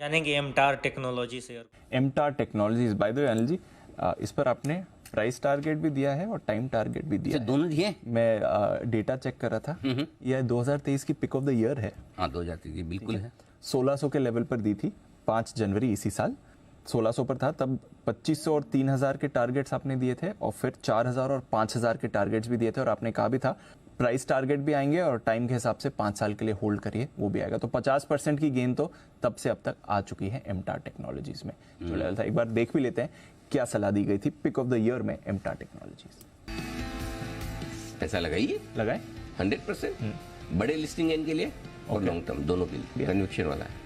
यानी कि MTAR technology share. MTAR technologies, by the way Anil ji, इस पर आपने प्राइस टारगेट भी दिया है और टाइम टारगेट भी दिया है। दोनों दिए। मैं डेटा चेक कर रहा था, यह 2023 की पिक ऑफ द ईयर है। हाँ 2023 बिल्कुल है। 1600 के लेवल पर दी थी 5 जनवरी इसी साल, 1600 पर था तब। 2500 और 3000 के टारगेट्स आपने दिए थे और फिर 4000 और 5000 के टारगेट्स भी दिए थे, और आपने कहा भी था प्राइस टारगेट भी आएंगे और टाइम के हिसाब से 5 साल के लिए होल्ड करिए, वो भी आएगा। तो 50% की गेन तो तब से अब तक आ चुकी है एमटार टेक्नोलॉजीज में। जो लेवल था एक बार देख भी लेते हैं क्या सलाह दी गई थी पिक ऑफ द ईयर में एमटार टेक्नोलॉजीज। पैसा लगाइए, लगाए 100%। बड़े लिस्टिंग एंड के लिए और लॉन्ग टर्म दोनों के लिए कन्विक्शन वाला है।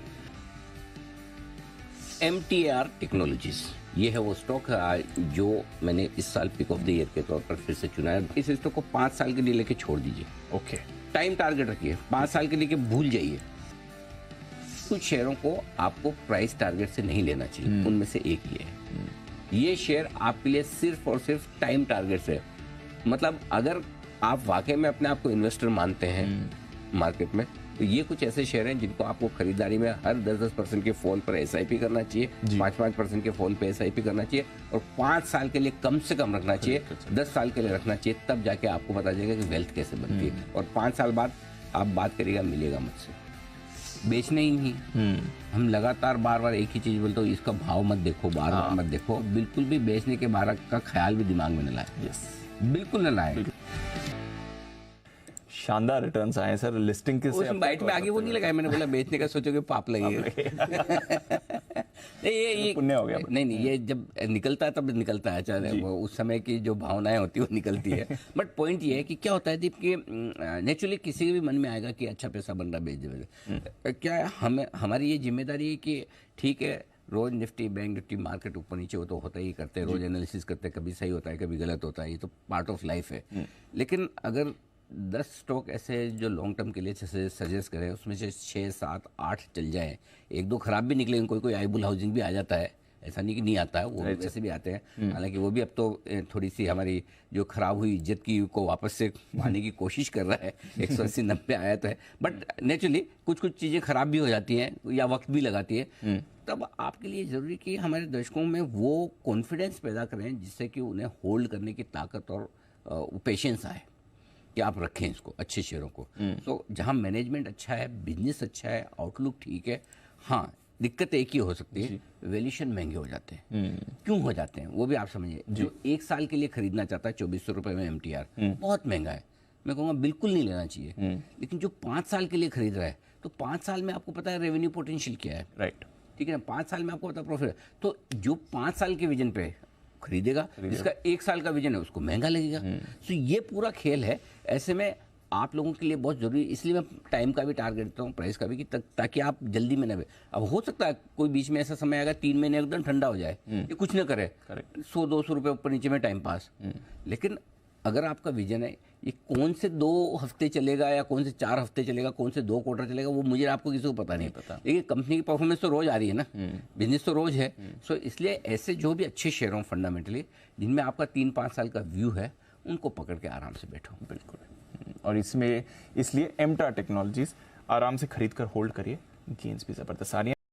MTR टेक्नोलॉजीज, ये है वो स्टॉक जो मैंने इस साल पिक ऑफ द ईयर के तौर पर फिर से चुना है। इस स्टॉक को 5 साल के लिए लेके छोड़ दीजिए। ओके, टाइम टारगेट रखिए, 5 साल के लिए के भूल जाइए। कुछ शेयरों को आपको प्राइस टारगेट से नहीं लेना चाहिए, उनमें से एक ये है। ये शेयर आपके लिए सिर्फ और सिर्फ टाइम टारगेट से, मतलब अगर आप वाकई में अपने आप को इन्वेस्टर मानते हैं मार्केट में, तो ये कुछ ऐसे शेयर हैं जिनको आपको खरीदारी में हर 10-10% के फोन पर SIP करना चाहिए, 5-5% के फोन पे SIP करना चाहिए, और 5 साल के लिए कम से कम रखना चाहिए, 10 साल के लिए रखना चाहिए। तब जाके आपको पता चलेगा कि वेल्थ कैसे बनती है। और 5 साल बाद आप बात करिएगा, मिलेगा मुझसे। बेचने ही नहीं, हम लगातार बार बार एक ही चीज बोलते हो, इसका भाव मत देखो, बार बार मत देखो। बिल्कुल भी बेचने के बारे का ख्याल भी दिमाग में न लाए। यस, बिल्कुल न लाए। शानदार रिटर्न्स आए सर लिस्टिंग के। उस बाइट में आगे वो नहीं लगाया, मैंने बोला बेचने का सोचोगे पाप लगेगा। ये पुण्य हो गया। नहीं, ये जब निकलता है तब निकलता है, चाहे वो उस समय की जो भावनाएं होती है वो निकलती है। बट पॉइंट ये है कि क्या होता है दीप कि नेचुरली किसी के भी मन में आएगा कि अच्छा पैसा बन रहा है, बेच दे। क्या है, हमें हमारी ये जिम्मेदारी है कि ठीक है, रोज निफ्टी बैंक निफ्टी मार्केट ऊपर नीचे वो तो होता ही करते हैं, रोज एनालिसिस करते हैं, कभी सही होता है कभी गलत होता है, ये तो पार्ट ऑफ लाइफ है। लेकिन अगर 10 स्टॉक ऐसे जो लॉन्ग टर्म के लिए सजेस्ट करें, उसमें से 6, 7, 8 चल जाए, 1-2 खराब भी निकले, कोई आईबुल हाउसिंग भी आ जाता है, ऐसा नहीं कि नहीं आता है, वो वैसे भी आते हैं। हालांकि वो भी अब तो थोड़ी सी हमारी जो खराब हुई इज्जत की को वापस से पाने की कोशिश कर रहा है। 180-90 आया तो है, बट नेचुरली कुछ चीज़ें खराब भी हो जाती हैं या वक्त भी लगाती है। तब आपके लिए ज़रूरी कि हमारे दर्शकों में वो कॉन्फिडेंस पैदा करें जिससे कि उन्हें होल्ड करने की ताकत और पेशेंस आए कि आप रखें इसको, अच्छे शेयरों को। तो जहाँ मैनेजमेंट अच्छा है, बिजनेस अच्छा है, आउटलुक ठीक है, हाँ दिक्कत एक ही हो सकती है, वैल्यूएशन महंगे हो जाते हैं। क्यों हो जाते हैं वो भी आप समझिए। जो 1 साल के लिए खरीदना चाहता है 2400 रुपये में MTR, बहुत महंगा है, मैं कहूँगा बिल्कुल नहीं लेना चाहिए। लेकिन जो 5 साल के लिए खरीद रहा है, तो 5 साल में आपको पता है रेवेन्यू पोटेंशियल क्या है, राइट, ठीक है ना, 5 साल में आपको पता प्रॉफिट है। तो जो 5 साल के विजन पे खरीदेगा, जिसका 1 साल का विजन है उसको महंगा लगेगा। तो ये पूरा खेल है। ऐसे में आप लोगों के लिए बहुत जरूरी, इसलिए मैं टाइम का भी टारगेट देता हूँ, प्राइस का भी, कि ताकि आप जल्दी में न। अब हो सकता है कोई बीच में ऐसा समय आएगा 3 महीने एकदम ठंडा हो जाए, ये कुछ न करे, 100-200 रुपये ऊपर नीचे में टाइम पास। लेकिन अगर आपका विजन है, ये कौन से 2 हफ्ते चलेगा या कौन से 4 हफ्ते चलेगा, कौन से 2 क्वार्टर चलेगा, वो मुझे आपको किसी को पता नहीं पता। लेकिन कंपनी की परफॉर्मेंस तो रोज आ रही है ना, बिजनेस तो रोज है। सो इसलिए ऐसे जो भी अच्छे शेयर हों फंडामेंटली, जिनमें आपका 3-5 साल का व्यू है, उनको पकड़ के आराम से बैठो। बिल्कुल। और इसलिए एमटार टेक्नोलॉजीज आराम से खरीद कर होल्ड करिए, गेन्स भी जबरदस्त आ रही हैं।